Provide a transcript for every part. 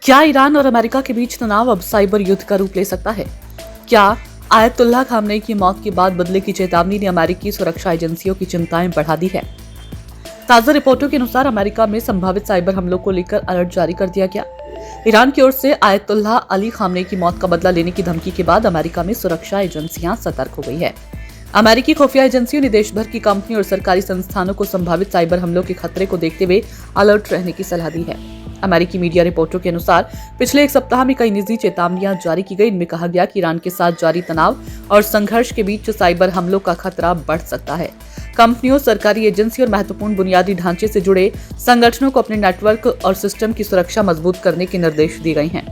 क्या ईरान और अमेरिका के बीच तनाव अब साइबर युद्ध का रूप ले सकता है? क्या आयतुल्लाह खामनेई की मौत के बाद बदले की चेतावनी ने अमेरिकी सुरक्षा एजेंसियों की चिंताएं बढ़ा दी है? ताजा रिपोर्टों के अनुसार अमेरिका में संभावित साइबर हमलों को लेकर अलर्ट जारी कर दिया गया। ईरान की ओर से आयतुल्लाह अली खामनेई की मौत का बदला लेने की धमकी के बाद अमेरिका में सुरक्षा एजेंसियां सतर्क हो गई है। अमेरिकी खुफिया एजेंसियों ने देश भर की कंपनी और सरकारी संस्थानों को संभावित साइबर हमलों के खतरे को देखते हुए अलर्ट रहने की सलाह दी है। अमेरिकी मीडिया रिपोर्टों के अनुसार पिछले एक सप्ताह में कई निजी चेतावनियां जारी की गई। इनमें कहा गया कि ईरान के साथ जारी तनाव और संघर्ष के बीच साइबर हमलों का खतरा बढ़ सकता है। कंपनियों, सरकारी एजेंसी और महत्वपूर्ण बुनियादी ढांचे से जुड़े संगठनों को अपने नेटवर्क और सिस्टम की सुरक्षा मजबूत करने के निर्देश दिए गए हैं।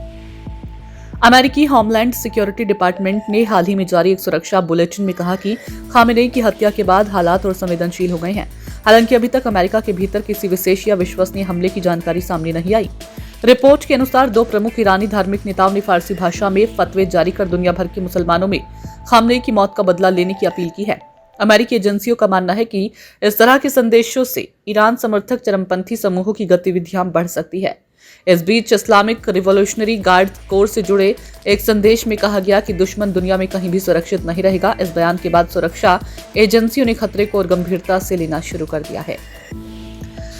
अमेरिकी होमलैंड सिक्योरिटी डिपार्टमेंट ने हाल ही में जारी एक सुरक्षा बुलेटिन में कहा कि खामेनेई की हत्या के बाद हालात और संवेदनशील हो गए हैं। हालांकि अभी तक अमेरिका के भीतर किसी विशेष या विश्वसनीय हमले की जानकारी सामने नहीं आई। रिपोर्ट के अनुसार दो प्रमुख ईरानी धार्मिक नेताओं ने फारसी भाषा में फतवे जारी कर दुनिया भर के मुसलमानों में खामेनेई की मौत का बदला लेने की अपील की है। अमेरिकी एजेंसियों का मानना है कि इस तरह के संदेशों से ईरान समर्थक चरमपंथी समूहों की गतिविधियां बढ़ सकती है। इस बीच इस्लामिक रिवॉल्यूशनरी गार्ड कोर से जुड़े एक संदेश में कहा गया कि दुश्मन दुनिया में कहीं भी सुरक्षित नहीं रहेगा। इस बयान के बाद सुरक्षा एजेंसियों ने खतरे को और गंभीरता से लेना शुरू कर दिया है।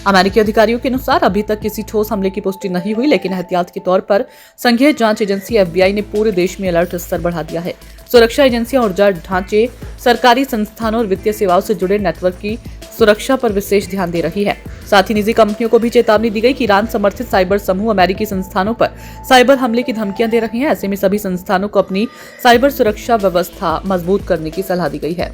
अमेरिकी अधिकारियों के अनुसार अभी तक किसी ठोस हमले की पुष्टि नहीं हुई, लेकिन एहतियात के तौर पर संघीय जांच एजेंसी FBI ने पूरे देश में अलर्ट स्तर बढ़ा दिया है। सुरक्षा एजेंसियां, ऊर्जा ढांचे, सरकारी संस्थानों और वित्तीय सेवाओं से जुड़े नेटवर्क की सुरक्षा पर विशेष ध्यान दे रही है। साथ ही निजी कंपनियों को भी चेतावनी दी गई कि ईरान समर्थित साइबर समूह अमेरिकी संस्थानों पर साइबर हमले की धमकियां दे रहे हैं। ऐसे में सभी संस्थानों को अपनी साइबर सुरक्षा व्यवस्था मजबूत करने की सलाह दी गई है।